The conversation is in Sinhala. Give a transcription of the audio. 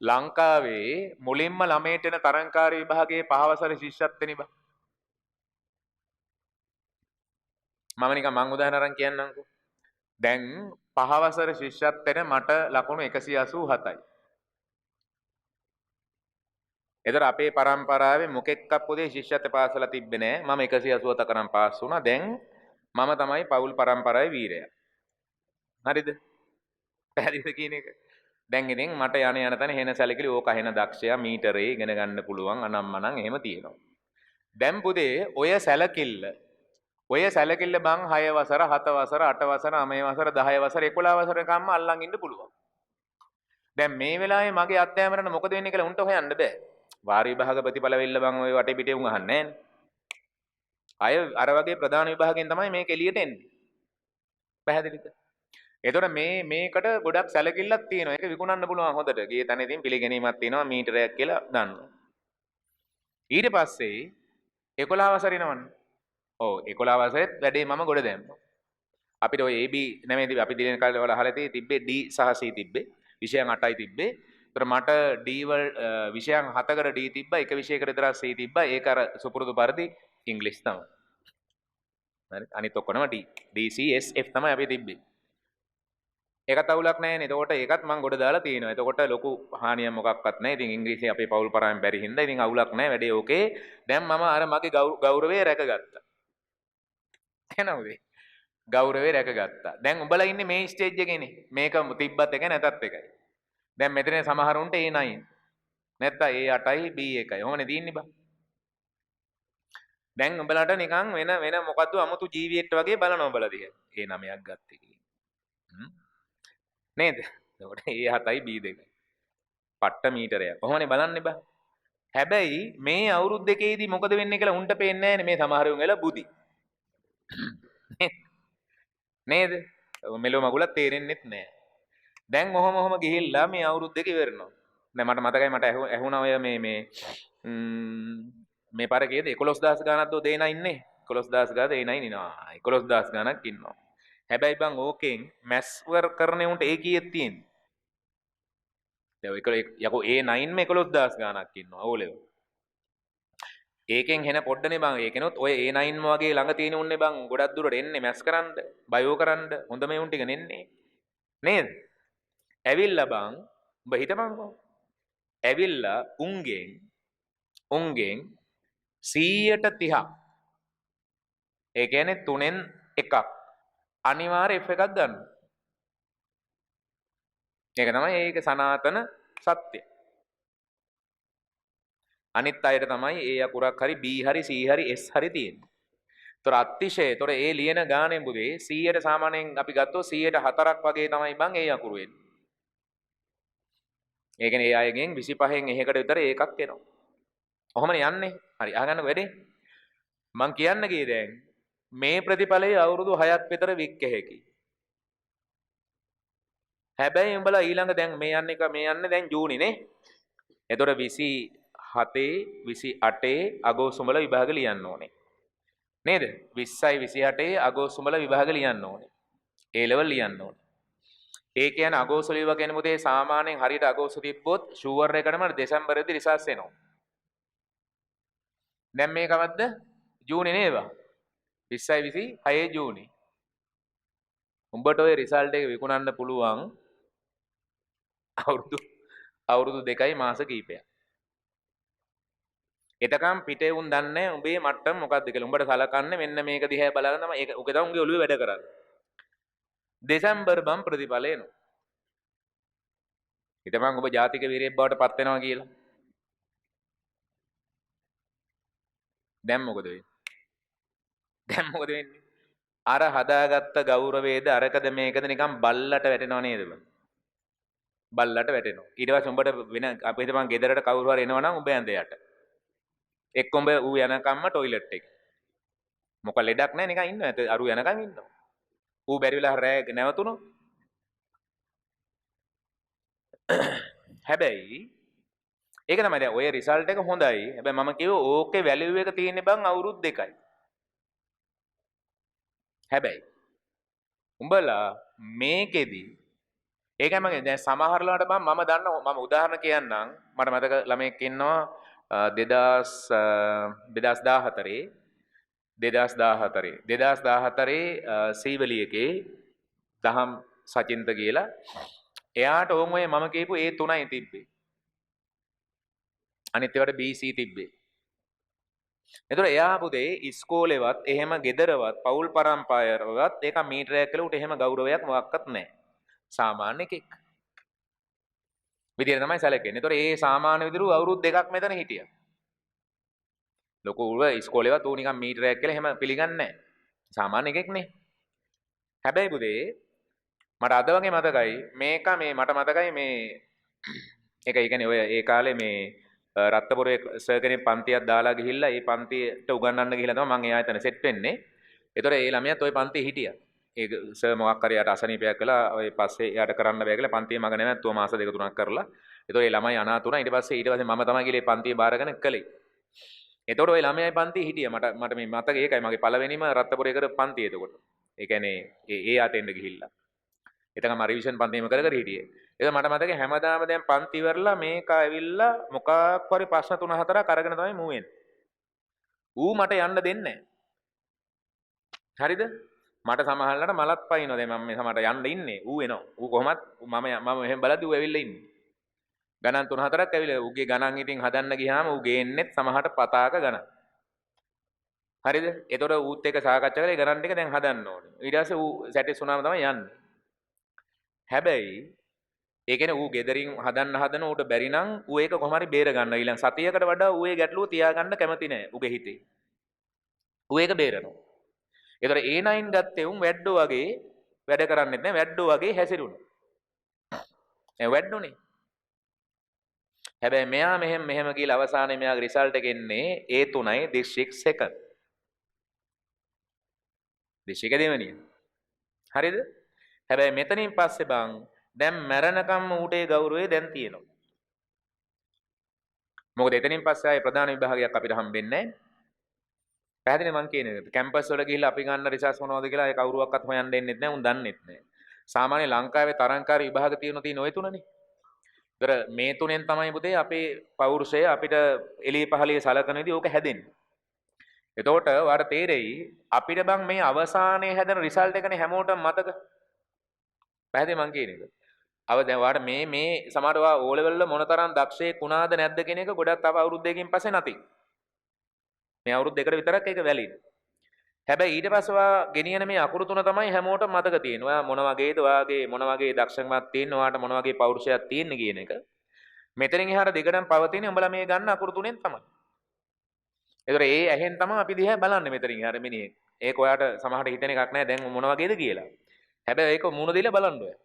ලංකාවේ මුලින්ම ළමයට එන තරංකාර විභාගයේ පහවසර ශිෂ්‍යත්වෙනි බා. මම නිකන් මං උදාහරණ අරන් කියන්නම්කෝ. දැන් පහවසර ශිෂ්‍යත්වෙන මට ලකුණු 187යි. එතකොට අපේ පරම්පරාවේ මොකෙක්වත් පොදේ ශිෂ්‍යත්ව පාසල තිබ්බේ නෑ. මම 187 තරම් පාස් වුණා. දැන් මම තමයි පවුල් පරම්පරාවේ වීරයා. හරිද? පැහැදිලිද කියන එක? දැන් ඉතින් මට යන තැන හෙන සැලකිලි ඕක හෙන දක්ෂයා මීටරේ ඉගෙන ගන්න පුළුවන් අනම්මනම් එහෙම තියෙනවා. දැන් පුතේ ඔය සැලකිල්ල බං 6 වසර 7 වසර 8 වසර 9 වසර 10 වසර 11 වසර කම්ම අල්ලන් ඉන්න පුළුවන්. දැන් මේ වෙලාවේ මගේ අධ්‍යයනයට මොකද වෙන්නේ කියලා උන්ට හොයන්න බෑ. වාර විභාග ප්‍රතිඵල වෙල්ල බං ඔය වටේ පිටේ උන් අහන්නේ නෑනේ. අය අර වගේ ප්‍රධාන විභාගයෙන් තමයි මේක එළියට එන්නේ. පැහැදිලිද? එතකොට මේකට ගොඩක් සැලකිල්ලක් තියෙනවා. ඒක විකුණන්න පුළුවන් හොඳට. ගියේ තැන ඉතින් පිළිගැනීමක් තියෙනවා මීටරයක් කියලා දන්නවා. ඊට පස්සේ 11 වසර එනවනේ. ඔව් 11 වසරෙත් වැඩේ මම ගොඩ දැම්මා. අපිට ඔය AB නෙමෙයි අපි දින කාලේ වල අහලා තිබ්බේ D සහ C තිබ්බේ. විෂයන් 8යි තිබ්බේ. ඒතර මට D වල විෂයන් 7කට D තිබ්බා. එක විෂයකට විතරක් C තිබ්බා. ඒක අර සුපුරුදු පරිදි ඉංග්‍රීසි තමයි. හරි. අනිත් ඔක්කොම D. D C S F තමයි අපි තිබ්බේ. ඒකත් අවුලක් නැහැනේ. එතකොට ඒකත් මම ගොඩ දාලා තියෙනවා. එතකොට ලොකු හානියක් මොකක්වත් නැහැ. ඉතින් ඉංග්‍රීසි අපේ පවුල් පරායෙන් බැරි හින්දා ඉතින් අවුලක් නැහැ. වැඩේ ඕකේ. දැන් මම අර මගේ ගෞරවය රැකගත්තා. එනවද? ගෞරවය රැකගත්තා. දැන් උඹලා ඉන්නේ මේ ස්ටේජ් එකේනේ. මේක තිබ්බත් එකයි නැතත් එකයි. දැන් මෙතන සමහරුන්ට A9 නැත්නම් A8යි B1යි. ඔහොමනේ තියෙන්නේ බා. දැන් උඹලාට නිකන් වෙන මොකද්ද අමුතු ජීවියෙක් වගේ බලනවා උඹලා දිහා. A9ක් ගත්තේ කියලා. නේද? එතකොට A7යි B2යි. පට්ට මීටරයක්. කොහොමනේ බලන්නේ බා. හැබැයි මේ අවුරුදු දෙකේදී මොකද වෙන්නේ කියලා උන්ට පේන්නේ නැහැනේ මේ සමහර උන් වෙලා බුදි. නේද? මෙලෝ මගුලක් තේරෙන්නෙත් නැහැ. දැන් ඔහොම ගිහිල්ලා මේ අවුරුදු දෙක ඉවරනවා. දැන් මට මතකයි මට ඇහුණා ඔය මේ පාර කීයද 11000 ගානක් දෝ දෙනා ඉන්නේ. 11000 ගාන දෙනා ඉන්නවා. 11000 ගානක් ඉන්නවා. හැබැයි බං ඕකෙන් මැස් වර්ක් කරන උන්ට ඒ කීයක් තියෙන්නේ? දැන් යකෝ A9 මේ 11000 ගානක් ඉන්නවා ඕලෙව. ඒකෙන් හෙන පොඩ්ඩනේ බං. ඒකෙනොත් ඔය A9 වගේ ළඟ තියෙන උන්නේ බං ගොඩක් දුරට එන්නේ මැස් කරන්න, බයෝ කරන්න, හොඳ මේ උන් ටික නෙන්නේ. නේද? ඇවිල්ලා බං උඹ හිතපන්කෝ. ඇවිල්ලා උන්ගෙන් 130ක්. ඒ කියන්නේ 3න් එකක්. අනිවාර්ය F එකක් ගන්න. ඒක තමයි ඒක සනාතන සත්‍ය. අනිත් අයට තමයි A අකුරක් හරි B හරි C හරි S හරි තියෙන්නේ. ඒතර අතිශය ඒතර ඒ ලියන ගානෙන් බුදේ 100ට සාමාන්‍යයෙන් අපි ගත්තොත් 100ට 4ක් වගේ තමයි බං A අකුරු වෙන්නේ. ඒ කියන්නේ ඒ අයගෙන් 25න් එහෙකට විතර ඒකක් එනවා. ඔහොමනේ යන්නේ. හරි අහගන්න වැඩේ. මං කියන්න ගියේ දැන් මේ ප්‍රතිඵලයේ අවුරුදු 6ක් විතර වික්ක හැකි. හැබැයි උඹලා ඊළඟ දැන් මේ යන්නේ දැන් ජූනි නේ. එතකොට 27 28 අගෝස්තු වල විභාග ලියන්න ඕනේ. නේද? 20යි 28 අගෝස්තු වල විභාග ලියන්න ඕනේ. A level ලියන්න ඕනේ. ඒ කියන්නේ අගෝස්තු ලියුවා කියන්නේ මොකද? සාමාන්‍යයෙන් හරියට අගෝස්තු තිබ්බොත් ෂුවර් එකටම දෙසැම්බරෙදි රිසර්ච් එනවා. දැන් මේ කවද්ද? ජූනි නේද? 20යි 26 ජූනි. උඹට ඔය රිසල්ට් එක විකුණන්න පුළුවන් අවුරුදු 2යි මාස කිහිපයක්. එතකම් පිටේ උන් දන්නේ උඹේ මට්ටම මොකද්ද කියලා. උඹට සලකන්නේ මෙන්න මේක දිහා බලලා තමයි ඒක උගේ තමයි උගේ ඔළුවේ වැඩ කරන්නේ. දෙසැම්බර් බම් ප්‍රතිඵල එනවා. හිතපන් ඔබ ජාතික වීරයෙක් බවට පත් වෙනවා කියලා. දැන් මොකද වෙන්නේ? අර හදාගත්ත ගෞරවයේද අරකද මේකද නිකන් බල්ලට වැටෙනව නේද බං? බල්ලට වැටෙනවා. ඊට පස්සේ උඹට වෙන අපි හිතපන් ගෙදරට කවුරු හරි එනවා නම් උඹ ඇඳ යට. එක්ක උඹ ඌ යනකම්ම টয়ලට් එක. මොක ලෙඩක් නැහැ නිකන් ඉන්නවා. අරු යනකම් ඉන්නවා. ඌ බැරි වෙලා රෑ නැවතුණොත්. හැබැයි ඒක තමයි දැන් ඔය රිසල්ට් එක හොඳයි. හැබැයි මම කිව්වේ ඕකේ වැලියු එක තියෙන්නේ බං අවුරුදු 2යි. හැබැයි උඹලා මේකෙදි ඒකයි මම දැන් සමහරලාට මම දන්නවා මම උදාහරණ කියන්නම්. මට මතක ළමයෙක් ඉන්නවා 2014 සීවලියකේ දහම් සචින්ත කියලා එයාට ඕන් ඔය මම කියපු ඒ තුනයි තිබ්බේ. අනිත් ඒවාට BC තිබ්බේ. එතකොට එයා පුතේ ඉස්කෝලේවත් එහෙම ගෙදරවත් පවුල් පරම්පරාවවත් ඒක මීටරයක් කියලා උට එහෙම ගෞරවයක් මොකක්වත් නැහැ. සාමාන්‍ය එකෙක්. විදියට තමයි සැලකෙන්නේ. එතකොට ඒ සාමාන්‍ය විදිහට අවුරුදු දෙකක් මෙතන හිටියා. ලොකු උව ඉස්කෝලේවත් ඌ නිකන් මීටරයක් කියලා එහෙම පිළිගන්නේ නැහැ. සාමාන්‍ය එකෙක් නේ. හැබැයි පුතේ මට අද වගේ මතකයි මට මතකයි මේ ඒක ඒ කියන්නේ ඔය ඒ කාලේ මේ රත්තරපුරේ සර් කෙනෙක් පන්තියක් දාලා ගිහිල්ලා ඒ පන්තියට උගන්වන්න ගිහිල්ලා තමයි මම එයා එතන සෙට් වෙන්නේ. ඒතර ඒ ළමයාත් ওই පන්තියේ හිටියා. ඒ සර් මොකක් හරි යට අසනීපයක් කළා ඔය පස්සේ යට කරන්න බෑ කියලා පන්තියේ මග නැවැත්තුවා මාස දෙක තුනක් කරලා. ඒතර ඒ ළමයි අනාථ වුණා. ඊට පස්සේ මම තමයි ගිහලා පන්තිය බාරගෙන කළේ. එතකොට ওই ළමයායි පන්තියේ හිටියා. මට මේ මතක ඒකයි මගේ පළවෙනිම රත්තරපුරේ කර පන්තිය එතකොට. ඒ කියන්නේ ඒ අතෙන්ද ගිහිල්ලා. එතන මම රිවිෂන් පන්තියම කර හිටියේ. ඒක මට මතකයි හැමදාම දැන් පන්ති ඉවරලා මේක ඇවිල්ලා මොකක් හරි ප්‍රශ්න 3-4ක් අරගෙන තමයි මූ වෙන්නේ. ඌ මට යන්න දෙන්නේ නැහැ. හරිද? මට සමහරවල්ලාට මලත් පයින්නවා. දැන් මම මේ සමහරට යන්න ඉන්නේ. ඌ එනවා. ඌ කොහොමත් මම එහෙම බලද්දි ඌ ඇවිල්ලා ඉන්නේ. ගණන් 3-4ක් ඇවිල්ලා ඌගේ ගණන් ඉතින් හදන්න ගියාම ඌ ගේන්නෙත් සමහරට පතාක ගණන්. හරිද? ඒතකොට ඌත් එක්ක සාකච්ඡා කරලා ඒ ගණන් ටික දැන් හදන්න ඕනේ. ඊට පස්සේ ඌ සැටිස් වුණාම තමයි යන්නේ. හැබැයි ඒ කියන්නේ ඌ ගෙදරින් හදන්න ඌට බැරි නම් ඌ ඒක කොහොම හරි බේර ගන්නවා. ඊළඟ සතියකට වඩා ඌ ඒ ගැටලුව තියාගන්න කැමති නැහැ ඌගේ හිතේ. ඌ ඒක බේරනවා. ඒතර A9 ගත්තේ උන් වැඩ්ඩෝ වගේ වැඩ කරන්නෙත් නැහැ. වැඩ්ඩෝ වගේ හැසිරුණා. වැඩ්ඩුනේ. හැබැයි මෙයා මෙහෙම කියලා අවසානයේ මෙයාගේ රිසල්ට් එක එන්නේ A3යි දිස්ත්‍රික් 2. දිස්ත්‍රික් දෙවෙනිය. හරිද? හැබැයි මෙතනින් පස්සේ දැන් මැරෙනකම් ඌට ඒ ගෞරවය දැන් තියෙනවා. මොකද එතනින් පස්සේ ආයේ ප්‍රධාන විභාගයක් අපිට හම්බෙන්නේ නැහැ. පැහැදිලි මං කියන එක. කැම්පස් වල ගිහිල්ලා අපි ගන්න රිසර්ච් මොනවද කියලා ඒ කවුරුවක්වත් හොයන්න දෙන්නෙත් නැහැ. උන් දන්නෙත් නැහැ. සාමාන්‍ය ලංකාවේ තරංකාර විභාග තියෙන ඔය තුනනේ. ඒතර මේ තුනෙන් තමයි පුතේ අපේ පෞරුෂය අපිට එළිය පහළිය සලකන විදිහ ඕක හැදෙන්නේ. එතකොට ඔයාලට තේරෙයි අපිට මේ අවසානයේ හැදෙන රිසල්ට් එකනේ හැමෝටම මතක. පැහැදිලි මං කියන එක. දැන් ඔයාලට මේ සමහර ඔයා O level වල මොනතරම් දක්ෂයෙක් වුණාද නැද්ද කියන එක ගොඩක් තව අවුරුදු දෙකකින් පස්සේ නැති. මේ අවුරුදු දෙකකට විතරක් ඒක වැලිඩ්. හැබැයි ඊට පස්සේ ඔයා ගෙනියන මේ අකුරු තුන තමයි හැමෝටම මතක තියෙන්නේ. ඔයා මොන වගේද ඔයාගේ මොන වගේ දක්ෂකමක් තියෙන ඔයාට මොන වගේ පෞරුෂයක් තියෙන කියන එක. මෙතනින් එහාට දෙකටම පවතින උඹලා මේ ගන්න අකුරු තුනෙන් තමයි. ඒතර ඒ ඇහෙන් තමයි අපි දිහා බලන්නේ මෙතනින් එහාට මිනිහෙක්. ඒක ඔයාට සමහරට හිතෙන එකක් නෑ දැන් මොන වගේද කියලා. හැබැයි ඒක මුණ දීලා බලන්න ඕය.